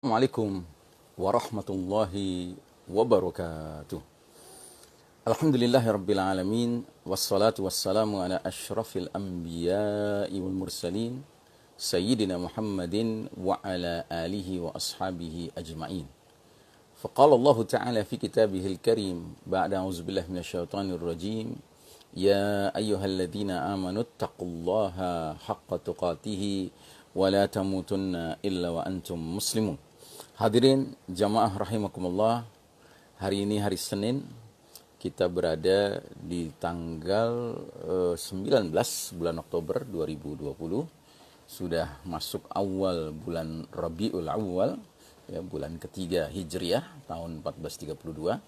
Assalamualaikum warahmatullahi wabarakatuh. Alhamdulillahirabbil alamin wassalatu wassalamu ala asyrafil anbiya'i wal mursalin sayyidina Muhammadin wa ala alihi wa ashabihi ajma'in. Faqala Allah Ta'ala fi kitabihil karim ba'da a'udzu billahi minasyaitonir rajim ya ayyuhalladzina amanu taqullaha haqqa tuqatih wa la tamutunna illa wa antum muslimun. Hadirin jamaah rahimakumullah, hari ini hari Senin, kita berada di tanggal 19 bulan Oktober 2020. Sudah masuk awal bulan Rabiul Awal, ya, bulan ketiga Hijriah tahun 1432.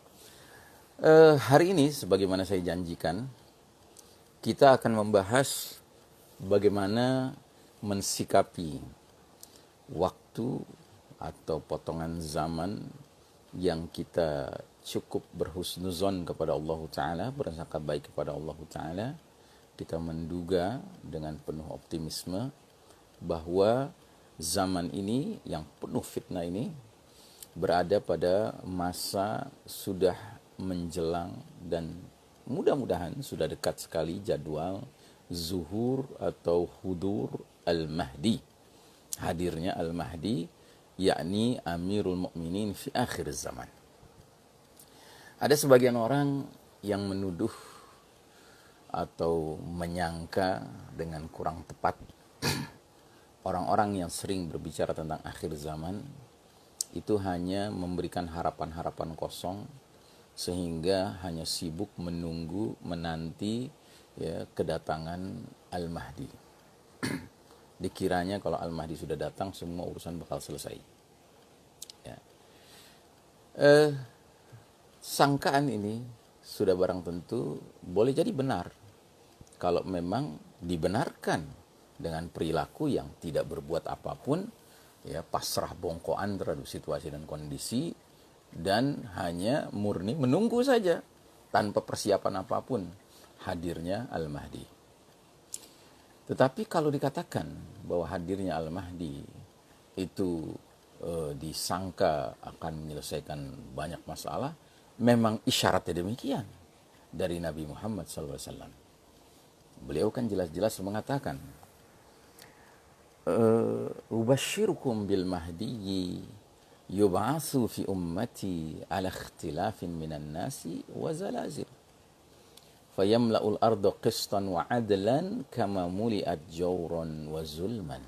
Hari ini sebagaimana saya janjikan, kita akan membahas bagaimana mensikapi waktu atau potongan zaman yang kita cukup berhusnuzon kepada Allah Ta'ala, bersangka baik kepada Allah Ta'ala. Kita menduga dengan penuh optimisme bahwa zaman ini yang penuh fitnah ini berada pada masa sudah menjelang dan mudah-mudahan sudah dekat sekali jadwal zuhur atau hudur Al-Mahdi, hadirnya Al-Mahdi, yakni Amirul Mukminin fi akhir zaman. Ada sebagian orang yang menuduh atau menyangka dengan kurang tepat orang-orang yang sering berbicara tentang akhir zaman itu hanya memberikan harapan-harapan kosong, sehingga hanya sibuk menunggu, menanti, ya, kedatangan Al-Mahdi. Dikiranya kalau Al-Mahdi sudah datang, semua urusan bakal selesai. Ya. Sangkaan ini sudah barang tentu boleh jadi benar kalau memang dibenarkan dengan perilaku yang tidak berbuat apapun, ya, pasrah bongkoan terhadap situasi dan kondisi, dan hanya murni menunggu saja tanpa persiapan apapun hadirnya Al-Mahdi. Tetapi kalau dikatakan bahwa hadirnya Al-Mahdi itu disangka akan menyelesaikan banyak masalah, memang isyaratnya demikian dari Nabi Muhammad SAW. Beliau kan jelas-jelas mengatakan, ubashirukum bil mahdi yub'atsu fi ummati ala ikhtilafin minan nasi wa zalazil fayamla'ul arda qistan wa adlan kama muli'at jawran wa zulman.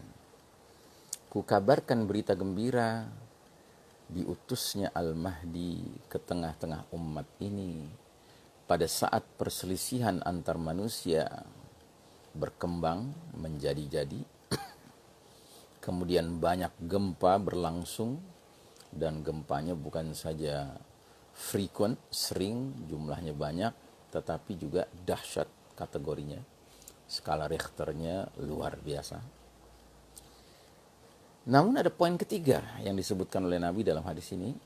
Ku kabarkan berita gembira, diutusnya Al-Mahdi ke tengah-tengah umat ini pada saat perselisihan antar manusia berkembang menjadi-jadi, kemudian banyak gempa berlangsung, dan gempanya bukan saja frequent, sering, jumlahnya banyak, tetapi juga dahsyat kategorinya. Skala Richternya luar biasa. Namun ada poin ketiga yang disebutkan oleh Nabi dalam hadis ini.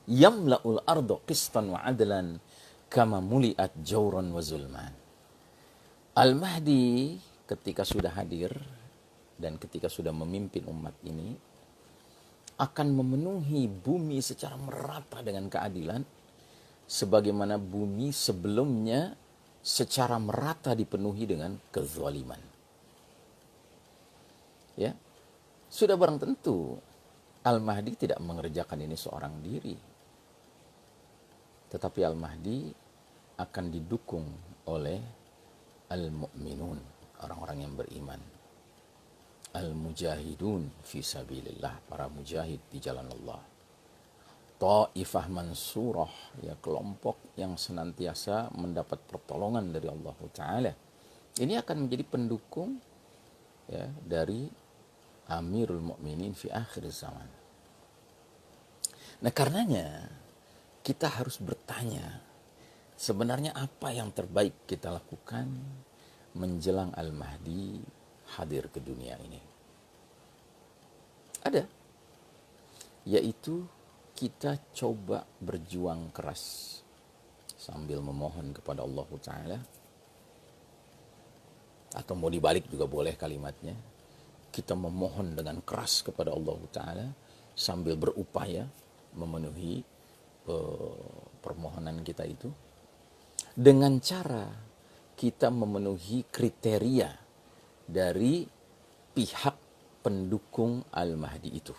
Yamla'ul ardo qistan wa adlan kama muli'at jawran wa zulman. Al-Mahdi ketika sudah hadir dan ketika sudah memimpin umat ini akan memenuhi bumi secara merata dengan keadilan, sebagaimana bumi sebelumnya secara merata dipenuhi dengan kezaliman. Ya, sudah barang tentu Al-Mahdi tidak mengerjakan ini seorang diri, tetapi Al-Mahdi akan didukung oleh al-mu'minun, orang-orang yang beriman, al-mujahidun fi sabilillah, para mujahid di jalan Allah, Ta'ifah mansurah, ya, kelompok yang senantiasa mendapat pertolongan dari Allah Ta'ala. Ini akan menjadi pendukung, ya, dari Amirul Mukminin fi akhir zaman. Nah, karenanya kita harus bertanya, sebenarnya apa yang terbaik kita lakukan menjelang Al-Mahdi hadir ke dunia ini? Ada, yaitu kita coba berjuang keras sambil memohon kepada Allah Ta'ala, atau mau dibalik juga boleh kalimatnya, kita memohon dengan keras kepada Allah Ta'ala sambil berupaya memenuhi permohonan kita itu dengan cara kita memenuhi kriteria dari pihak pendukung Al-Mahdi itu.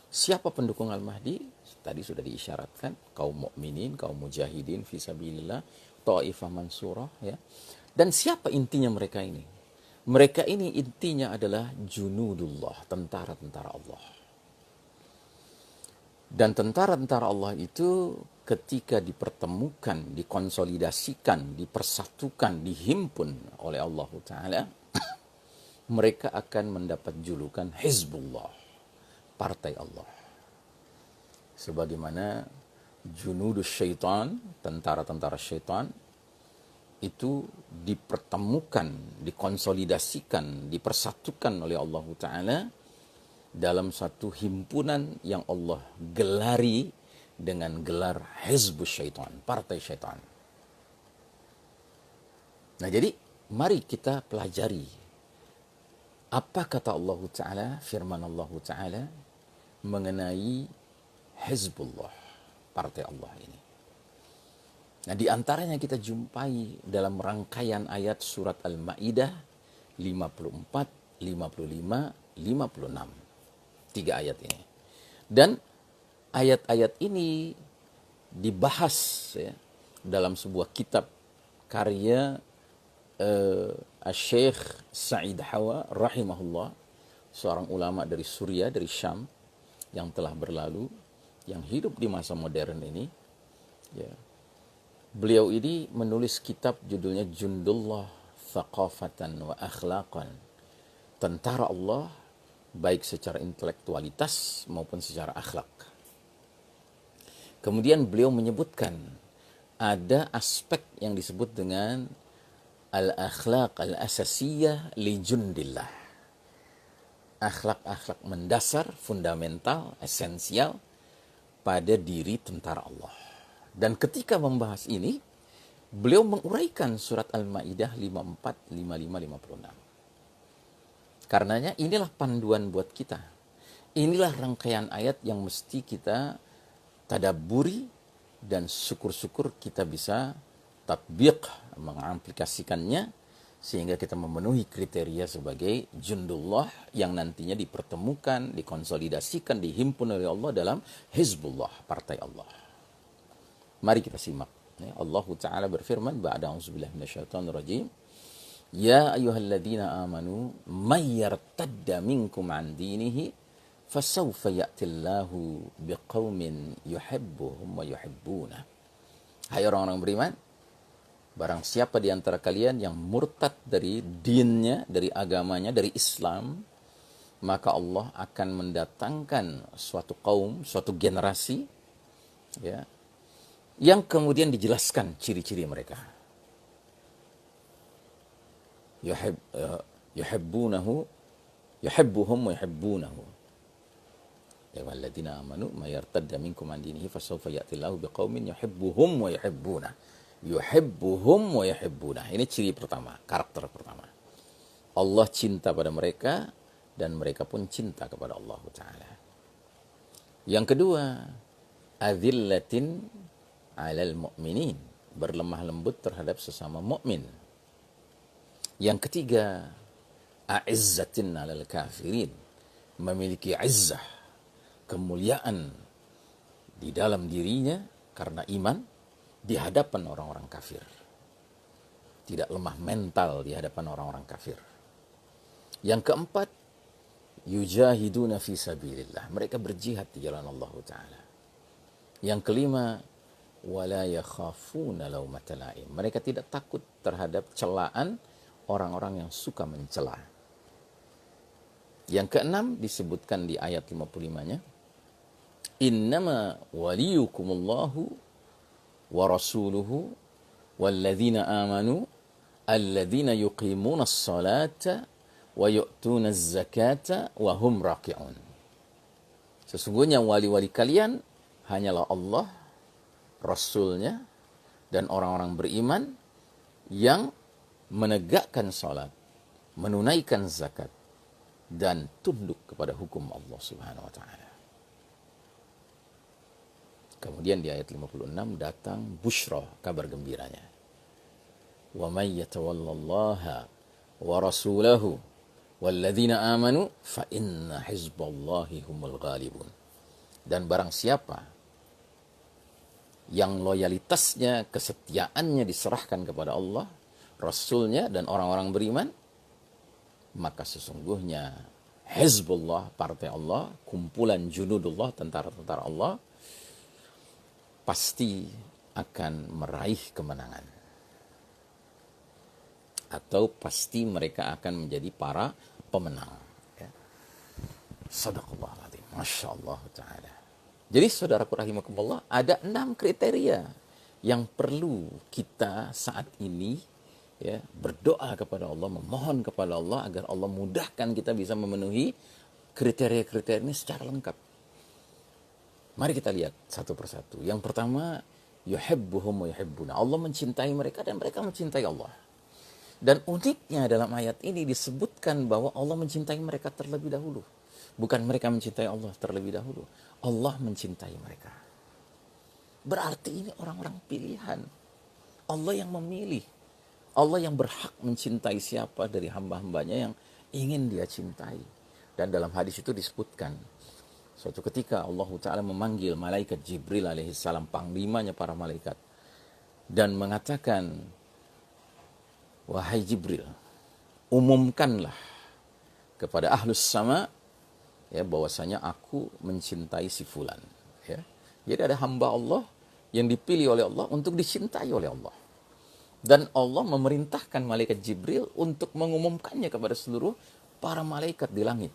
Siapa pendukung Al-Mahdi? Tadi sudah diisyaratkan, kaum mukminin, kaum mujahidin fisabilillah, Taifah Mansurah, ya. Dan siapa intinya mereka ini? Mereka ini intinya adalah junudullah, tentara-tentara Allah. Dan tentara-tentara Allah itu ketika dipertemukan, dikonsolidasikan, dipersatukan, dihimpun oleh Allah Ta'ala, mereka akan mendapat julukan Hizbullah, partai Allah. Sebagaimana junudus syaitan, tentara-tentara syaitan, itu dipertemukan, dikonsolidasikan, dipersatukan oleh Allah Ta'ala dalam satu himpunan yang Allah gelari dengan gelar Hizbus Syaitan, partai syaitan. Nah jadi mari kita pelajari apa kata Allah Ta'ala, firman Allah Ta'ala mengenai Hizbullah, partai Allah ini. Nah, di antaranya kita jumpai dalam rangkaian ayat surat Al-Maidah 54, 55, 56. 3 ayat ini. Dan ayat-ayat ini dibahas ya, dalam sebuah kitab karya Syekh Sa'id Hawa rahimahullah, seorang ulama dari Suriah, dari Syam yang telah berlalu, yang hidup di masa modern ini. Ya. Beliau ini menulis kitab judulnya Jundullah Thaqafatan wa Akhlaqan. Tentara Allah baik secara intelektualitas maupun secara akhlak. Kemudian beliau menyebutkan ada aspek yang disebut dengan al-akhlaq al-asasiyah li jundillah. Akhlak-akhlak mendasar, fundamental, esensial pada diri tentara Allah. Dan ketika membahas ini, beliau menguraikan surat Al-Maidah 54, 55, 56. Karenanya inilah panduan buat kita. Inilah rangkaian ayat yang mesti kita tadabburi dan syukur-syukur kita bisa tatbiq, mengaplikasikannya sehingga kita memenuhi kriteria sebagai jundullah yang nantinya dipertemukan, dikonsolidasikan, dihimpun oleh Allah dalam Hizbullah, partai Allah. Mari kita simak. Allah Ta'ala berfirman, ba'da a'udzubillahi minasyaitonir rajim. Ya ayyuhalladzina amanu may yartadda minkum an dinihi fasawfa ya'tillahu biqaumin yuhibbuhum wa yuhibbuna. Hai orang-orang beriman, barang siapa di antara kalian yang murtad dari dinnya, dari agamanya, dari Islam, maka Allah akan mendatangkan suatu kaum, suatu generasi, ya, yang kemudian dijelaskan ciri-ciri mereka. Yuhibbunahu, yuhibbuhum wa yuhibbunahu. Ya walladzina amanu may yartadda minkum an dinihi fasawfa ya'tillahu biqaumin yuhibbuhum wa yuhibbuna. Yuhibbuhum wa yuhibbuna. Ini ciri pertama, karakter pertama. Allah cinta pada mereka dan mereka pun cinta kepada Allah Ta'ala. Yang kedua, adzillatin 'alal mu'minin, berlemah lembut terhadap sesama mukmin. Yang ketiga, a'izzatin 'alal kafirin, memiliki izzah, kemuliaan di dalam dirinya karena iman di hadapan orang-orang kafir. Tidak lemah mental di hadapan orang-orang kafir. Yang keempat, yujahiduna fi sabilillah, mereka berjihad di jalan Allah Ta'ala. Yang kelima, wala yakhafuna laumata laim, mereka tidak takut terhadap celaan orang-orang yang suka mencela. Yang keenam disebutkan di ayat 55-nya, innama waliyukumullahu wa rasuluhu walladzina amanu alladzina yuqimuna as-salata wa yu'tuna az-zakata wa hum raki'un. Sesungguhnya wali-wali kalian hanyalah Allah, Rasulnya, dan orang-orang beriman yang menegakkan salat, menunaikan zakat, dan tunduk kepada hukum Allah Subhanahu wa taala. Kemudian di ayat 56 datang busyra, kabar gembiranya. Wa may yatawallallaha wa rasulahu walladzina amanu fa inna hizballahi humul ghalibun. Dan barang siapa yang loyalitasnya, kesetiaannya diserahkan kepada Allah, Rasulnya, dan orang-orang beriman, maka sesungguhnya Hizbullah, partai Allah, kumpulan junudullah, tentara-tentara Allah, pasti akan meraih kemenangan. Atau pasti mereka akan menjadi para pemenang. Ya. Sadaqallahul-Azim. Masya Allah Ta'ala. Jadi saudaraku rahimakumullah, ada 6 kriteria yang perlu kita saat ini ya, berdoa kepada Allah, memohon kepada Allah agar Allah mudahkan kita bisa memenuhi kriteria-kriteria ini secara lengkap. Mari kita lihat satu persatu. Yang pertama, yuhibbuhum wa yuhibbuna. Allah mencintai mereka dan mereka mencintai Allah. Dan uniknya dalam ayat ini disebutkan bahwa Allah mencintai mereka terlebih dahulu. Bukan mereka mencintai Allah terlebih dahulu. Allah mencintai mereka. Berarti ini orang-orang pilihan. Allah yang memilih. Allah yang berhak mencintai siapa dari hamba-hambanya yang ingin dia cintai. Dan dalam hadis itu disebutkan, suatu ketika Allah Ta'ala memanggil malaikat Jibril alaihissalam, panglimanya para malaikat, dan mengatakan, wahai Jibril, umumkanlah kepada ahlus sama ya bahwasanya aku mencintai si fulan. Ya. Jadi ada hamba Allah yang dipilih oleh Allah untuk dicintai oleh Allah. Dan Allah memerintahkan malaikat Jibril untuk mengumumkannya kepada seluruh para malaikat di langit.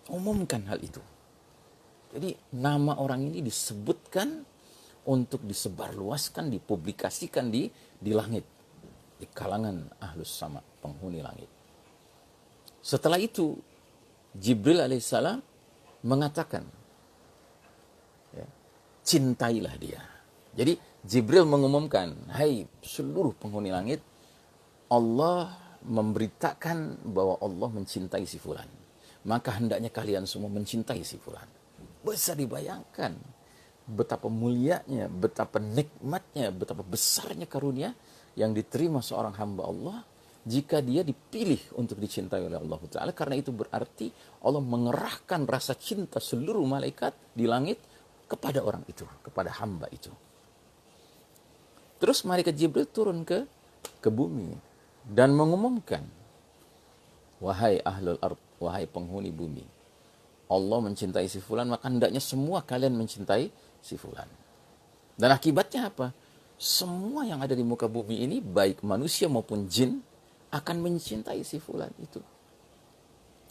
Umumkan hal itu. Jadi nama orang ini disebutkan untuk disebarluaskan, dipublikasikan di langit. Di kalangan ahlus sama, penghuni langit. Setelah itu, Jibril alaihissalam mengatakan, ya, cintailah dia. Jadi Jibril mengumumkan, hai seluruh penghuni langit, Allah memberitakan bahwa Allah mencintai si fulan. Maka hendaknya kalian semua mencintai si fulan. Bisa dibayangkan betapa mulianya, betapa nikmatnya, betapa besarnya karunia yang diterima seorang hamba Allah jika dia dipilih untuk dicintai oleh Allah Ta'ala. Karena itu berarti Allah mengerahkan rasa cinta seluruh malaikat di langit kepada orang itu, kepada hamba itu. Terus malaikat Jibril turun ke bumi dan mengumumkan, wahai ahlul ard, wahai penghuni bumi, Allah mencintai si fulan, maka hendaknya semua kalian mencintai si fulan. Dan akibatnya apa? Semua yang ada di muka bumi ini, baik manusia maupun jin, akan mencintai si fulan itu.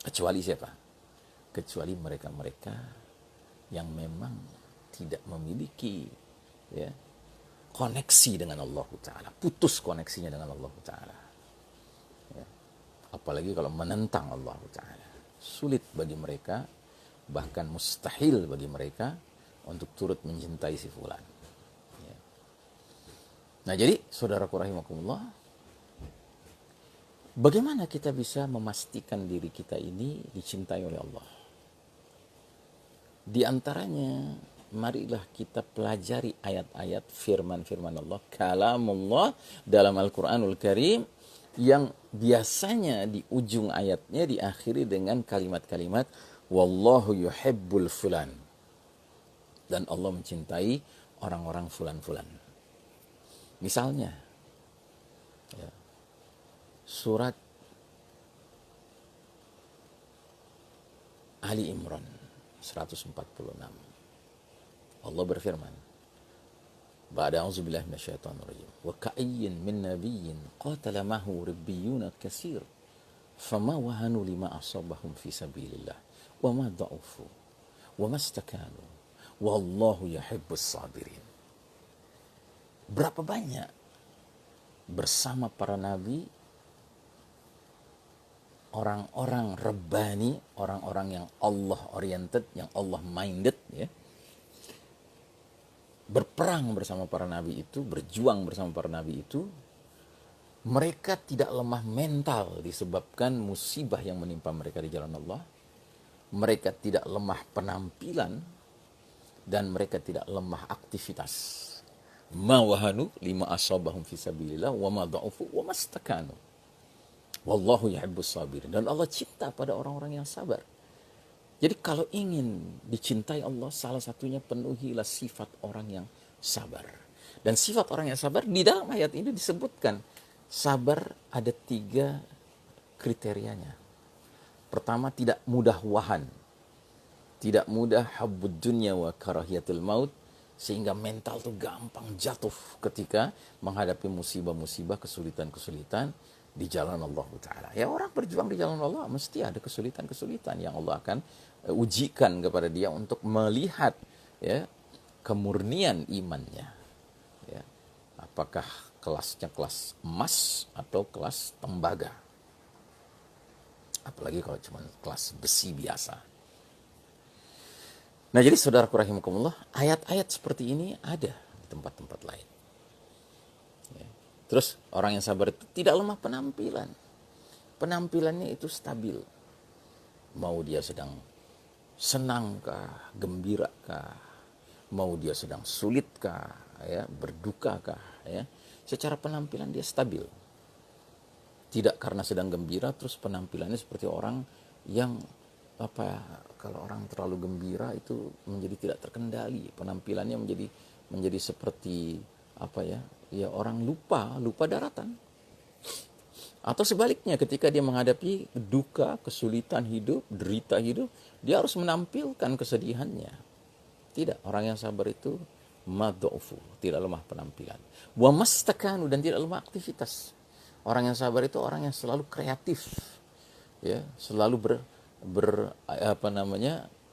Kecuali siapa? Kecuali mereka-mereka yang memang tidak memiliki ya, koneksi dengan Allah Ta'ala. Putus koneksinya dengan Allah Ta'ala. Ya. Apalagi kalau menentang Allah Ta'ala. Sulit bagi mereka, bahkan mustahil bagi mereka untuk turut mencintai si fulan. Ya. Nah jadi, saudaraku rahimakumullah, bagaimana kita bisa memastikan diri kita ini dicintai oleh Allah? Di antaranya, marilah kita pelajari ayat-ayat firman-firman Allah, kalamullah dalam Al-Quranul Karim, yang biasanya di ujung ayatnya diakhiri dengan kalimat-kalimat wallahu yuhibbul fulan, dan Allah mencintai orang-orang fulan-fulan. Misalnya ya, surat Ali Imran 146, Allah berfirman, ba'da a'udzubillahi minasyaitonir rajim, wa ka'ayyin min nabiyyin qatala ma'ahu ribbiyuna katsir fama wahanu lima asabahum fi sabilillah wa ma dha'ufu wa mastakanu wallahu yuhibbus sabirin. Berapa banyak bersama para nabi orang-orang Rabbani, orang-orang yang Allah oriented, yang Allah minded ya, berperang bersama para nabi itu, berjuang bersama para nabi itu, Mereka tidak lemah mental disebabkan musibah yang menimpa mereka di jalan Allah. Mereka tidak lemah penampilan dan mereka tidak lemah aktivitas. Ma wahanu lima asabahum fi sabilillah wa ma dha'ufu wa mastakanu. Wallahu yuhibbus sabirin. Dan Allah cinta pada orang-orang yang sabar. Jadi kalau ingin dicintai Allah, salah satunya penuhilah sifat orang yang sabar. Dan sifat orang yang sabar di dalam ayat ini disebutkan. Sabar ada 3 kriterianya. Pertama, tidak mudah wahan. Tidak mudah habbud dunya wa karahiyatul maut. Sehingga mental tuh gampang jatuh ketika menghadapi musibah-musibah, kesulitan-kesulitan di jalan Allah Ta'ala. Ya, orang berjuang di jalan Allah mesti ada kesulitan-kesulitan yang Allah akan ujikan kepada dia untuk melihat ya kemurnian imannya. Ya, apakah kelasnya kelas emas atau kelas tembaga? Apalagi kalau cuma kelas besi biasa. Nah, jadi saudaraku rahimakumullah, ayat-ayat seperti ini ada di tempat-tempat lain. Ya. Terus orang yang sabar itu tidak lemah penampilan. Penampilannya itu stabil. Mau dia sedang senangkah, gembirakkah, mau dia sedang sulitkah, ya, berdukakah, ya. Secara penampilan dia stabil. Tidak karena sedang gembira terus penampilannya seperti orang yang kalau orang terlalu gembira itu menjadi tidak terkendali, penampilannya menjadi seperti ya orang lupa daratan. Atau sebaliknya, ketika dia menghadapi duka, kesulitan hidup, derita hidup, dia harus menampilkan kesedihannya. Tidak, orang yang sabar itu mad'ufu, tidak lemah penampilan. Wa mastakanu, dan tidak lemah aktivitas. Orang yang sabar itu orang yang selalu kreatif, ya, selalu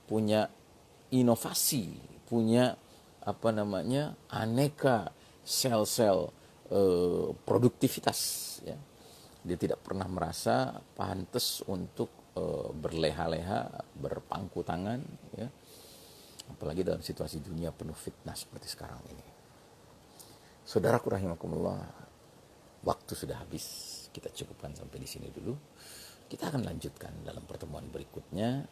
punya inovasi, punya aneka sel-sel produktivitas, ya. Dia tidak pernah merasa pantas untuk berleha-leha, berpangku tangan, ya. Apalagi dalam situasi dunia penuh fitnah seperti sekarang ini. Saudaraku rahimakumullah, waktu sudah habis. Kita cukupkan sampai di sini dulu. Kita akan lanjutkan dalam pertemuan berikutnya,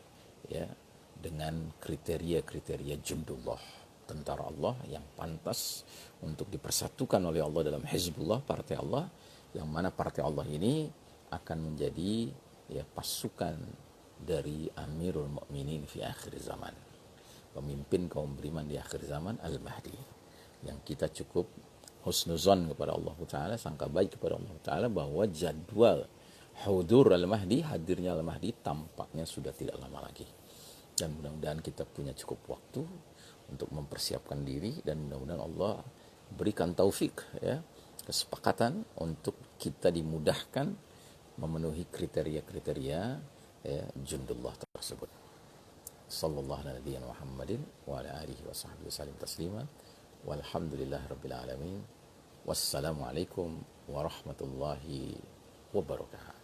ya, dengan kriteria-kriteria jundullah, tentara Allah yang pantas untuk dipersatukan oleh Allah dalam Hizbullah, partai Allah, yang mana partai Allah ini akan menjadi ya pasukan dari Amirul Mukminin fi akhir zaman, pemimpin kaum beriman di akhir zaman, Al-Mahdi, yang kita cukup husnuzon kepada Allah Ta'ala, sangka baik kepada Allah Ta'ala bahwa jadwal hudur Al-Mahdi, hadirnya Al-Mahdi tampaknya sudah tidak lama lagi. Dan mudah-mudahan kita punya cukup waktu untuk mempersiapkan diri, dan mudah-mudahan Allah berikan taufik, ya, kesepakatan untuk kita dimudahkan memenuhi kriteria-kriteria, ya, jundullah tersebut. Sallallahu alaihi Muhammadin wa ala alihi wa sahbihi wasallam taslima. Walhamdulillahirabbil alamin. Wassalamualaikum warahmatullahi wabarakatuh.